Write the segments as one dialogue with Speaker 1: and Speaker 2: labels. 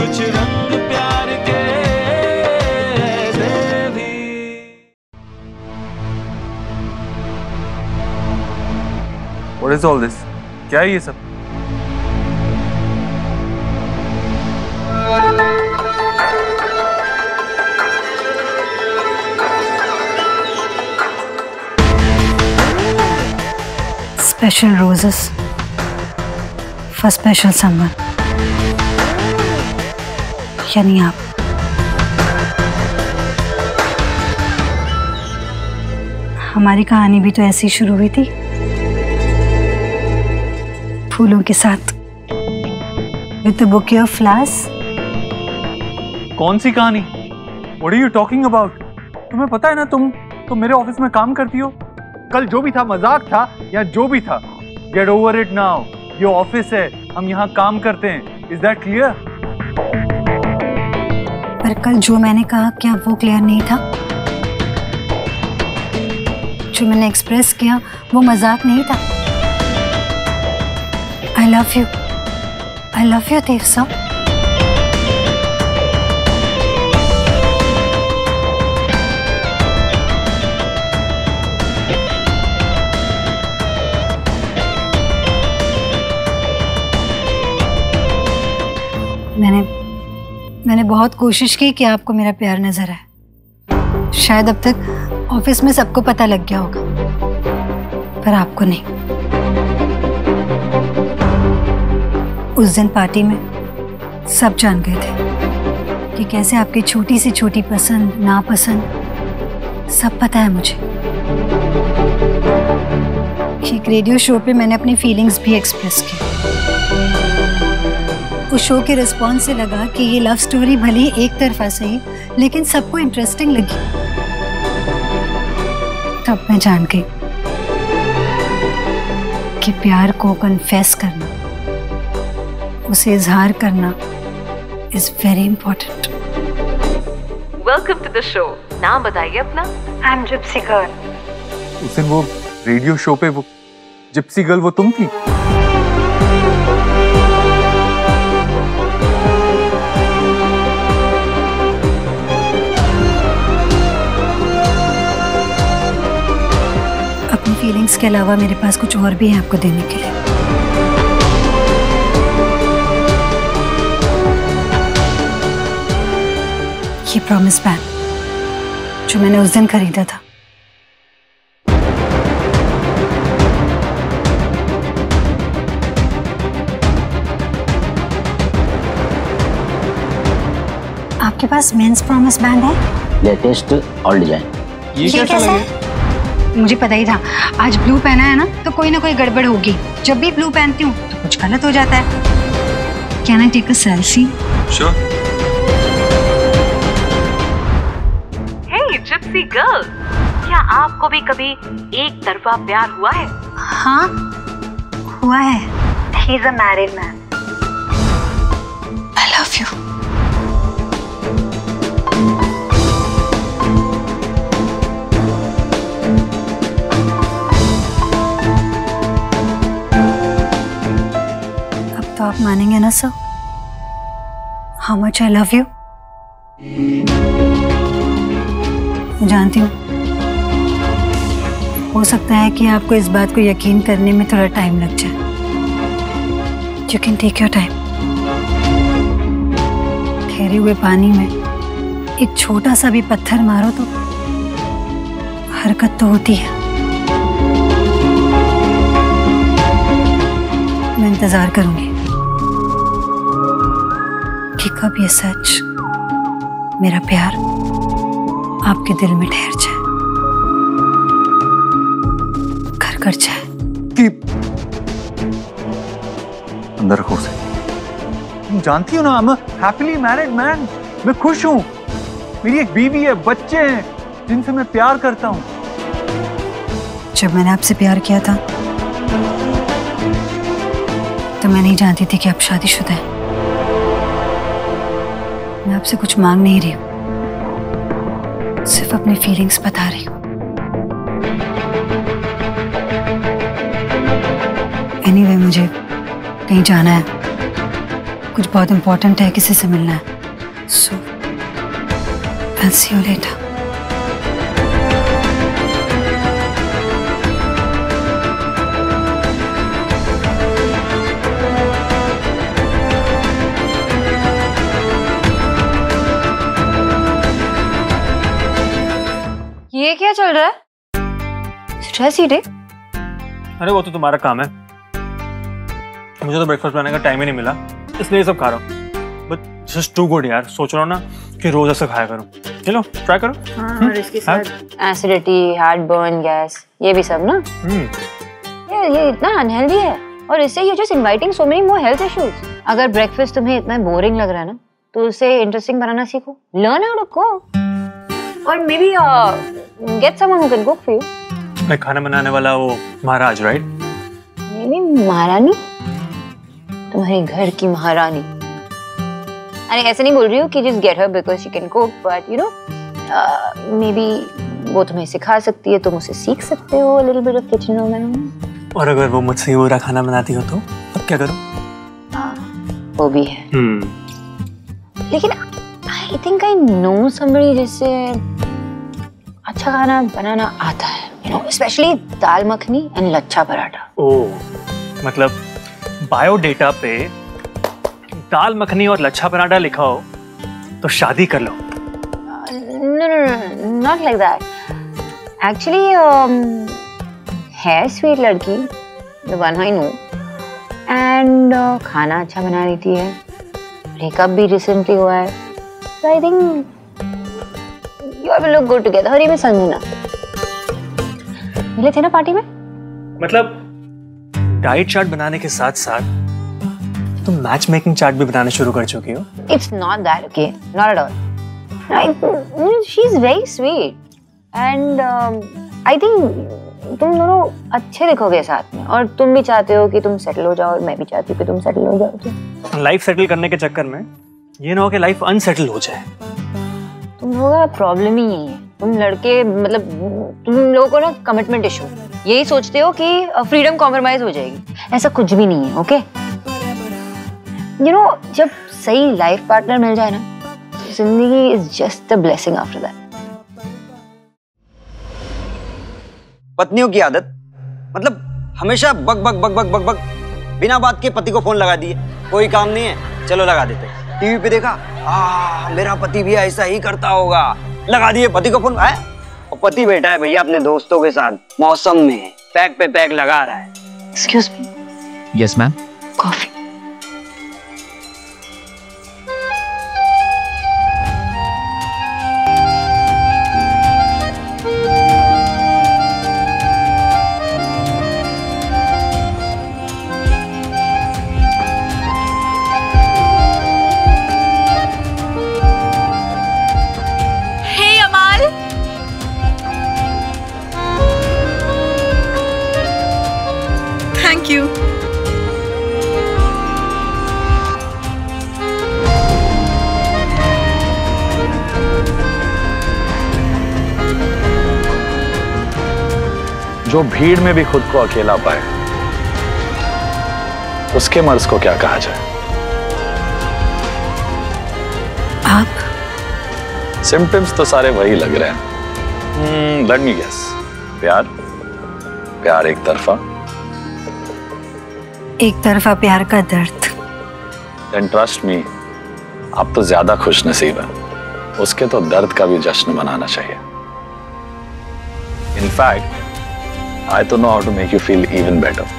Speaker 1: कुछ रंग प्यार के ऐसे भी।
Speaker 2: What is all this? क्या है ये सब?
Speaker 3: Special roses for special someone. यानी आप। हमारी कहानी भी तो ऐसी शुरू हुई थी, फूलों के साथ, with a bouquet of flowers.
Speaker 2: कौन सी कहानी? What are you talking about? तुम्हें पता है ना, तुम मेरे ऑफिस में काम करती हो। कल जो भी था मजाक था या जो भी था, गेट ओवर इट नाउ। ये ऑफिस है, हम यहाँ काम करते हैं। Is that clear?
Speaker 3: पर कल जो मैंने कहा, क्या वो क्लियर नहीं था? जो मैंने एक्सप्रेस किया वो मजाक नहीं था। आई लव यू तेवसा। मैंने बहुत कोशिश की कि आपको मेरा प्यार नजर आए। शायद अब तक ऑफिस में सबको पता लग गया होगा, पर आपको नहीं। उस दिन पार्टी में सब जान गए थे कि कैसे आपकी छोटी से छोटी पसंद नापसंद सब पता है मुझे। एक रेडियो शो पे मैंने अपनी फीलिंग्स भी एक्सप्रेस की। उस शो के रिस्पॉन्स से लगा कि ये लव स्टोरी भली एक तरफा सही, लेकिन सबको इंटरेस्टिंग लगी। तब मैं जान गई कि प्यार को कन्फेस करना, उसे इजहार करना is very important.
Speaker 4: Welcome to the show. नाम बताइए अपना।
Speaker 3: I am gypsy girl.
Speaker 2: उस दिन वो रेडियो शो पे वो जिप्सी गर्ल वो तुम थी?
Speaker 3: अपनी फीलिंग्स के अलावा मेरे पास कुछ और भी है आपको देने के लिए। ये प्रॉमिस बैंड जो मैंने उस दिन खरीदा था। आपके पास मेंस प्रॉमिस बैंड है?
Speaker 5: लेटेस्ट और डिजाइन।
Speaker 2: ये कैसा लगे?
Speaker 3: मुझे पता ही था, आज ब्लू पहना है ना तो कोई ना कोई गड़बड़ होगी। जब भी ब्लू पहनती हूँ तो कुछ गलत हो जाता है। Can I take a selfie?
Speaker 2: Sure.
Speaker 4: Hey gypsy girl, क्या आपको भी कभी एक तरफा प्यार हुआ है?
Speaker 3: हाँ, हुआ है। He is a married man. I love you. तो आप मानेंगे ना sir, how much I love you. जानती हूँ हो सकता है कि आपको इस बात को यकीन करने में थोड़ा टाइम लग जाए। You can take your time. ठहरे हुए पानी में एक छोटा सा भी पत्थर मारो तो हरकत तो होती है। मैं इंतजार करूंगी कि कब ये सच, मेरा प्यार आपके दिल में ठहर जाए, घर कर जाए।
Speaker 2: कि अंदर रखो उसे। तुम जानती हो ना, I'm a happily married man। मैं खुश हूं। मेरी एक बीवी है, बच्चे हैं जिनसे मैं प्यार करता हूं।
Speaker 3: जब मैंने आपसे प्यार किया था तो मैं नहीं जानती थी कि आप शादीशुदा हैं। मैं आपसे कुछ मांग नहीं रही हूं, सिर्फ अपनी फीलिंग्स बता रही हूं। एनीवे, मुझे कहीं जाना है, कुछ बहुत इम्पोर्टेंट है, किसी से मिलना है। सो I'll see you later.
Speaker 6: ये क्या चल रहा है? Stress eating?
Speaker 2: अरे वो तो तुम्हारा काम है, मुझे तो ब्रेकफास्ट बनाने का टाइम ही नहीं मिला, इसलिए ये सब खा रहा हूँ। बट जस्ट टू गुड यार, सोच रहा हूँ ना कि रोज ऐसा खाया करूँ। चलो ट्राई करो।
Speaker 6: और इसके साथ एसिडिटी, हार्ट बर्न, गैस, ये भी सब ना। ये इतना अनहेल्दी है और इससे you just inviting so many more health issues. अगर ब्रेकफास्ट तुम्हें इतना बोरिंग लग रहा है ना, तो उसे इंटरेस्टिंग बनाना सीखो। लर्न हाउ टू कुक और may be get someone who can cook for you.
Speaker 2: मैं खाना बनाने वाला वो महाराज, राइट?
Speaker 6: मे बी महारानी, तुम्हारे घर की महारानी। अरे ऐसे नहीं बोल रही हूँ कि just get her because she can cook, but you know may be वो तुम्हें सिखा सकती है, तुम उसे सीख सकते हो a little bit of kitchen romance।
Speaker 2: और अगर वो मुझसे बुरा खाना बनाती हो तो अब क्या करूं?
Speaker 6: वो भी है। लेकिन I think I know somebody जिससे अच्छा खाना बनाना आता है, you know, specially dal makhani and lachha paratha.
Speaker 2: Oh, मतलब बायोडेटा पे दाल मखनी और लच्छा पराठा लिखा हो तो शादी कर लो।
Speaker 6: No, not like that. Actually, है स्वीट लड़की, the one I know, and खाना अच्छा बना लेती है, ब्रेकअप भी रिसेंटली हुआ है, so I think you all will look good together। और ये भी संजना मिले थे ना पार्टी में।
Speaker 2: मतलब डाइट चार्ट बनाने के साथ साथ तुम मैच मेकिंग चार्ट भी बनाना शुरू कर चुकी हो।
Speaker 6: It's not that, okay? Not at all. She's very sweet and I think तुम दोनों अच्छे दिखोगे साथ में, और तुम भी चाहते हो कि तुम सेटल हो जाओ और मैं भी चाहती हूँ कि तुम सेटल हो जाओ।
Speaker 2: लाइफ सेटल करने के चक्कर में ये ना हो कि लाइफ अनसेटल हो जाए।
Speaker 6: तुम लोगों का प्रॉब्लम ही यही है, तुम लड़के, मतलब तुम लोगों को ना कमिटमेंट इशू, यही सोचते हो कि फ्रीडम कॉम्प्रोमाइज हो जाएगी। ऐसा कुछ भी नहीं है, ओके? यू नो, जब सही लाइफ पार्टनर मिल जाए ना, जिंदगी is just a blessing after that.
Speaker 7: पत्नियों की आदत, मतलब हमेशा बक बक बक बक बक बक, बिना बात के पति को फोन लगा दिए, कोई काम नहीं है चलो लगा देते। टीवी पे देखा, मेरा पति भी ऐसा ही करता होगा, लगा दिए पति को फोन। है और पति बैठा है भैया अपने दोस्तों के साथ मौसम में पैक पे पैक लगा रहा है।
Speaker 6: Excuse me.
Speaker 8: Yes ma'am.
Speaker 6: Coffee.
Speaker 3: Thank you.
Speaker 9: जो भीड़ में भी खुद को अकेला पाए, उसके मर्ज को क्या कहा जाए?
Speaker 3: आप?
Speaker 9: सिम्टम्स तो सारे वही लग रहे हैं। लेट मी गेस, प्यार, प्यार एक तरफा,
Speaker 3: एक तरफा प्यार का दर्द।
Speaker 9: Then trust me, आप तो ज्यादा खुश नसीब है, उसके तो दर्द का भी जश्न मनाना चाहिए। In fact, I तो know how to make you feel even better.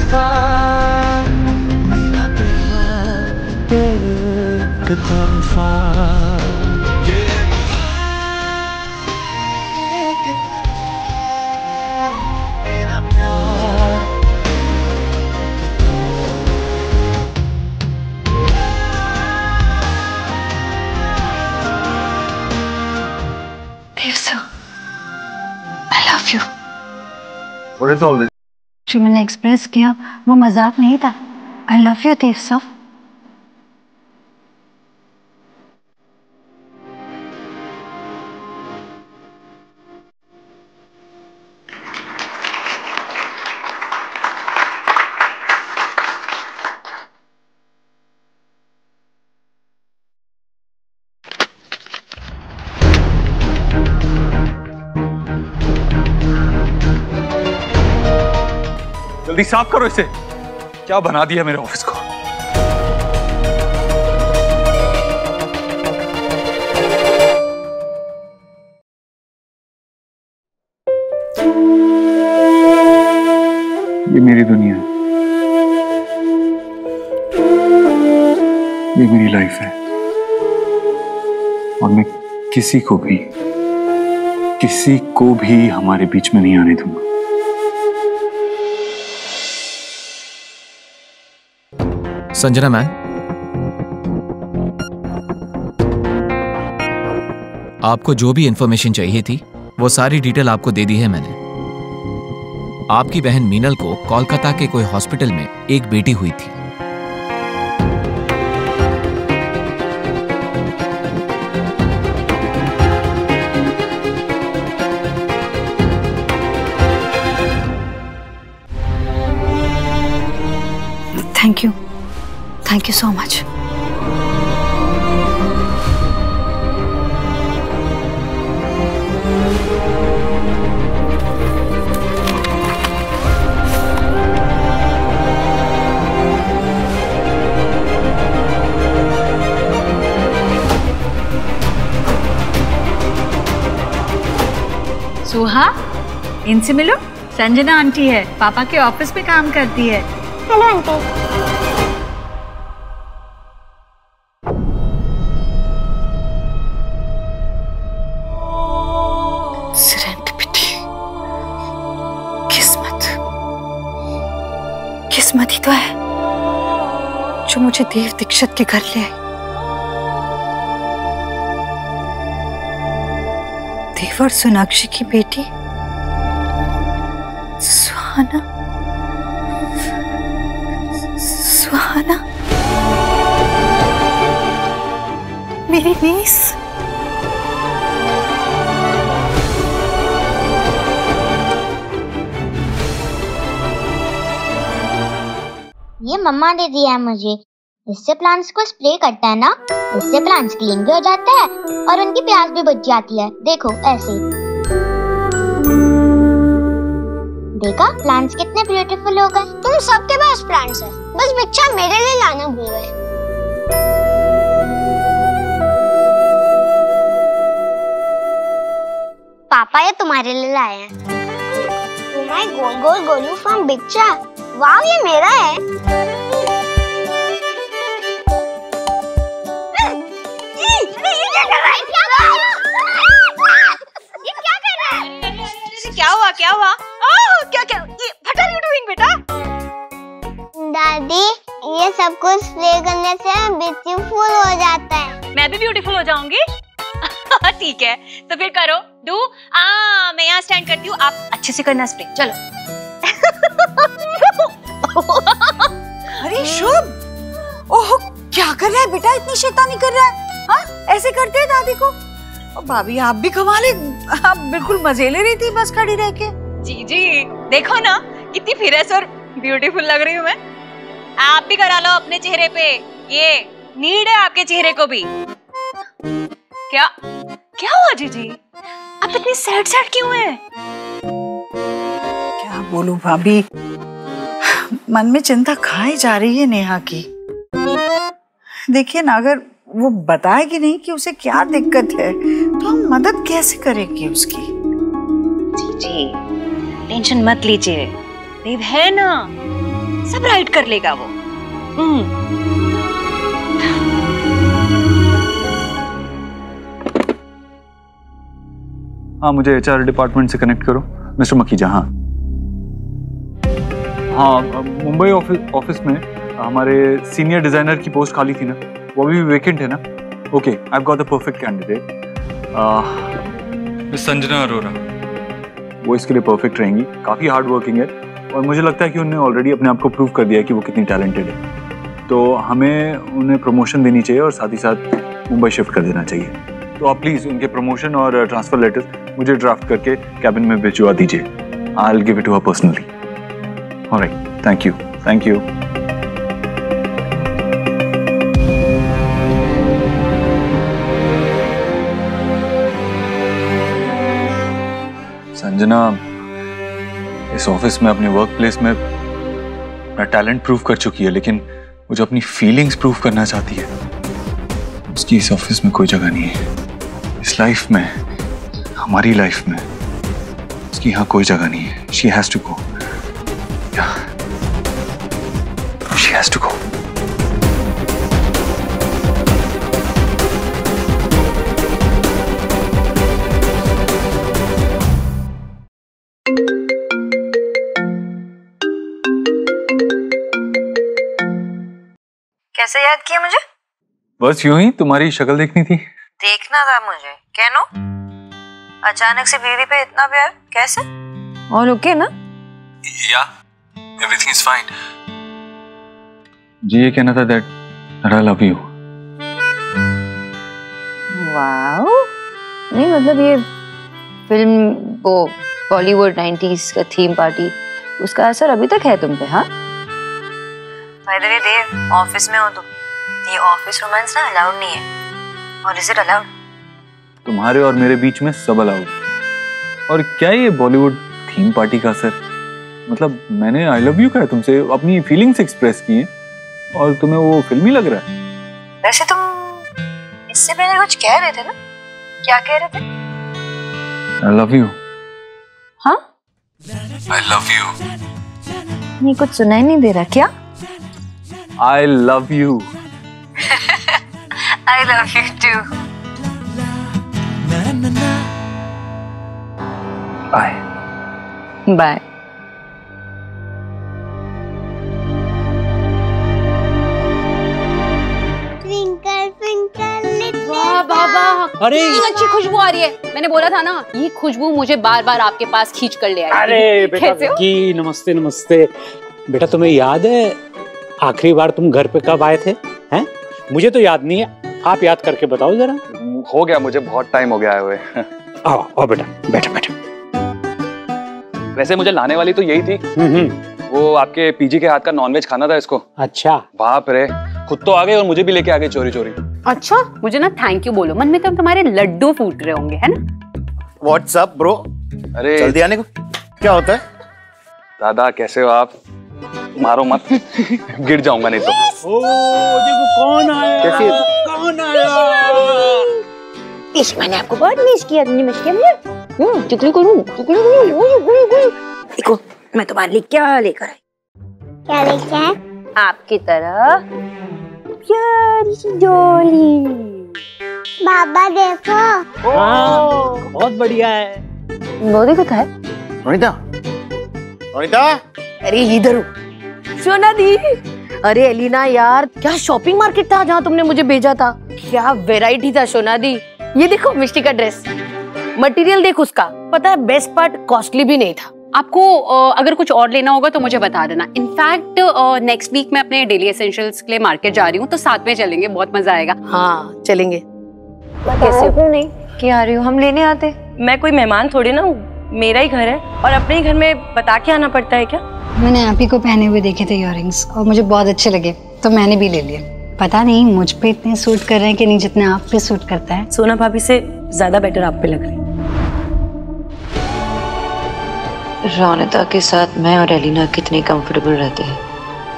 Speaker 1: दफा एक तरफा
Speaker 2: What is all this?
Speaker 3: जो मैंने एक्सप्रेस किया वो मजाक नहीं था। I love you Dev sir.
Speaker 2: जल्दी साफ करो इसे। क्या बना दिया मेरे ऑफिस को। ये मेरी दुनिया है, ये मेरी लाइफ है और मैं किसी को भी हमारे बीच में नहीं आने दूंगा।
Speaker 8: संजना मैम, आपको जो भी इंफॉर्मेशन चाहिए थी वो सारी डिटेल आपको दे दी है मैंने। आपकी बहन मीनल को कोलकाता के कोई हॉस्पिटल में एक बेटी हुई थी।
Speaker 3: Thank you so much.
Speaker 10: Suha, इनसे मिलो। संजना आंटी है, पापा के ऑफिस में काम करती है।
Speaker 11: Hello aunty.
Speaker 3: किस्मत ही तो है जो मुझे देव दीक्षित के घर ले आई। देव और सोनाक्षी की बेटी सुहाना। मेरी नीस।
Speaker 11: ये मम्मा दे दिया है मुझे। इससे प्लांट्स को स्प्रे करता है ना, इससे प्लांट्स क्लीन भी हो जाता है और उनकी प्यास भी बुझ जाती है। देखो ऐसे। देखा प्लांट्स कितने ब्यूटीफुल हो गए। तुम सबके पास प्लांट्स है, बस बिच्छा मेरे लिए लाना भूल गए। पापा ये तुम्हारे लिए लाए हैं। तुम्हारे गोल गोल गोलू फ्रॉम बिच्छा। वाह ये मेरा है।
Speaker 10: क्या हुआ? क्या व्हाट आर यू डूइंग बेटा?
Speaker 11: दादी ये सब कुछ स्प्रे करने से ब्यूटीफुल हो जाता है।
Speaker 10: मैं भी ब्यूटीफुल हो जाऊंगी। ठीक है तो फिर करो। डू मैं यहाँ स्टैंड करती हूँ, आप अच्छे से करना स्प्रे। चलो।
Speaker 3: अरे शुभ, ओह क्या कर रहा है बेटा, इतनी शैतानी कर रहा है। हाँ ऐसे करते हैं दादी को। भाभी आप भी कमाल है, आप बिल्कुल मजे ले रही थी बस खड़ी रह के।
Speaker 10: जी देखो ना कितनी फ्रेश और ब्यूटीफुल लग रही हूँ मैं। आप भी करा लो अपने चेहरे पे, ये नीड है आपके चेहरे को भी। क्या हुआ जीजी, आप इतनी सैड क्यों हैं?
Speaker 12: क्या बोलूं भाभी, मन में चिंता खाई जा रही है नेहा की। देखिए ना, अगर वो बताएगी नहीं कि उसे क्या दिक्कत है तो हम मदद कैसे करेंगे उसकी।
Speaker 10: जी टेंशन मत लीजिए, देव है ना, सब राइट कर लेगा वो।
Speaker 2: हाँ, मुझे HR डिपार्टमेंट से कनेक्ट करो, मिस्टर मखीजा। हाँ हाँ, मुंबई ऑफिस में हमारे सीनियर डिजाइनर की पोस्ट खाली थी ना, वो भी वेकेंट है ना? Okay, I have got the perfect candidate, miss Sanjana Arora. वो इसके लिए परफेक्ट रहेंगी, काफ़ी हार्ड वर्किंग है और मुझे लगता है कि उन्होंने ऑलरेडी अपने आप को प्रूव कर दिया है कि वो कितनी टैलेंटेड है। तो हमें उन्हें प्रमोशन देनी चाहिए और साथ ही साथ मुंबई शिफ्ट कर देना चाहिए। तो आप प्लीज़ उनके प्रमोशन और ट्रांसफ़र लेटर मुझे ड्राफ्ट करके कैबिन में भिजवा दीजिए। I will give it to her personally. Alright, thank you, thank you. Sanjana इस ऑफिस में, अपने वर्क प्लेस में अपना टैलेंट प्रूव कर चुकी है, लेकिन वो जो अपनी फीलिंग्स प्रूव करना चाहती है, उसकी इस ऑफिस में कोई जगह नहीं है। इस लाइफ में, हमारी लाइफ में उसकी यहाँ कोई जगह नहीं है। She has to go, she has to go.
Speaker 3: कैसे याद किया मुझे?
Speaker 2: बस यूं ही, तुम्हारी शक्ल देखनी थी।
Speaker 3: देखना था मुझे, कहनो? अचानक से बीवी पे इतना प्यार कैसे? ऑल ओके ना?
Speaker 2: या, एवरीथिंग इज फाइन। जी ये कहना था that I love you.
Speaker 6: Wow, नहीं मतलब ये फिल्म, वो बॉलीवुड 90s का थीम पार्टी, उसका असर अभी तक है तुम पे? हाँ
Speaker 3: by the way Dev, office में हो तुम, ये ऑफिस रोमांस ना अलाउड नहीं है। और इज इट अलाउड?
Speaker 2: तुम्हारे और मेरे बीच में सब अलाउड। और क्या ये बॉलीवुड थीम पार्टी का असर? मतलब मैंने आई लव यू कहा तुमसे, अपनी फीलिंग्स एक्सप्रेस की हैं और तुम्हें वो फिल्मी लग रहा है?
Speaker 3: वैसे तुम इससे पहले कुछ कह रहे थे ना, क्या कह रहे थे?
Speaker 2: आई लव यू।
Speaker 6: हाँ,
Speaker 2: आई लव यू।
Speaker 6: ये कुछ सुनाई नहीं दे रहा क्या?
Speaker 2: I love you.
Speaker 3: I love you too.
Speaker 2: Bye.
Speaker 6: Bye.
Speaker 11: Twinkle twinkle little
Speaker 10: वाह बाबा,
Speaker 13: अरे
Speaker 10: कितनी अच्छी खुशबू आ रही है। मैंने बोला था ना, ये खुशबू मुझे बार बार आपके पास खींच कर ले आएगी।
Speaker 13: अरे बेटा की नमस्ते नमस्ते। बेटा तुम्हें याद है आखिरी बार तुम घर पे कब आए थे? हैं? मुझे तो याद नहीं है, आप याद करके बताओ जरा।
Speaker 2: हो गया, मुझे बहुत टाइम हो गया है हुए।
Speaker 13: आओ बेटा, बैठो बैठो।
Speaker 14: वैसे मुझे लाने वाली तो यही थी। वो आपके पीजी के हाथ का नॉनवेज खाना था इसको।
Speaker 13: अच्छा।
Speaker 14: बाप रे, खुद तो आ गए और मुझे भी लेके आ गए चोरी चोरी।
Speaker 10: अच्छा, मुझे ना थैंक यू बोलो, मन में तो तुम्हारे लड्डू फूट रहे होंगे, है ना?
Speaker 15: व्हाट्सअप ब्रो,
Speaker 14: अरे
Speaker 15: जल्दी आने को। क्या होता है?
Speaker 14: दादा कैसे हो आप? मारो मत, गिर जाऊंगा नहीं तो।
Speaker 13: ओ देखो कौन आया।
Speaker 15: कैसी है?
Speaker 13: कौन आया?
Speaker 6: इस मैंने आपको बहुत मिस किया, तुमने मिस किया मुझे। चुगली करूं, चुगली करूं। देखो मैं तुम्हारे लिए क्या लेकर आई।
Speaker 11: क्या लेके आए?
Speaker 6: आपकी तरह प्यारी सी डोली।
Speaker 11: बाबा देखो।
Speaker 13: हाँ, बहुत बढ़िया है।
Speaker 6: वो देखो था।
Speaker 15: रोनिता, रोनिता।
Speaker 16: अरे इधर हो। सोना दी। अरे एलिना यार, क्या शॉपिंग मार्केट था जहाँ तुमने मुझे भेजा था। क्या वैरायटी था सोना दी। ये देखो मिष्टी का ड्रेस, मटेरियल देख उसका, पता है बेस्ट पार्ट कॉस्टली भी नहीं था।
Speaker 10: आपको अगर कुछ और लेना होगा तो मुझे बता देना। इनफैक्ट नेक्स्ट वीक मैं अपने डेली एसेंशियल्स के लिए मार्केट जा रही हूँ, तो साथ में चलेंगे, बहुत मजा आएगा।
Speaker 16: हाँ चलेंगे।
Speaker 6: कैसे हो? नहीं क्या आ रही हो, हम लेने आते।
Speaker 16: मैं कोई मेहमान थोड़ी ना हूँ, मेरा ही घर है और अपने ही घर में बता के आना पड़ता है क्या?
Speaker 17: मैंने आप ही को पहने हुए देखे थे इयररिंग्स और मुझे बहुत अच्छे लगे तो मैंने भी ले लिए। पता नहीं मुझ पे इतने सूट कर रहे हैं कि नहीं जितने आप पे सूट करता है।
Speaker 16: सोना भाभी से ज्यादा बेटर आप पे लग रहे हैं।
Speaker 18: रोनिता के साथ मैं और एलिना कितनी कंफर्टेबल रहते हैं,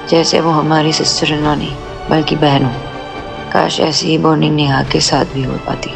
Speaker 18: जैसे वो हमारी सिस्टर इन लॉ नहीं बल्कि बहन हो। काश ऐसी ही बॉन्डिंग नेहा के साथ भी हो पाती।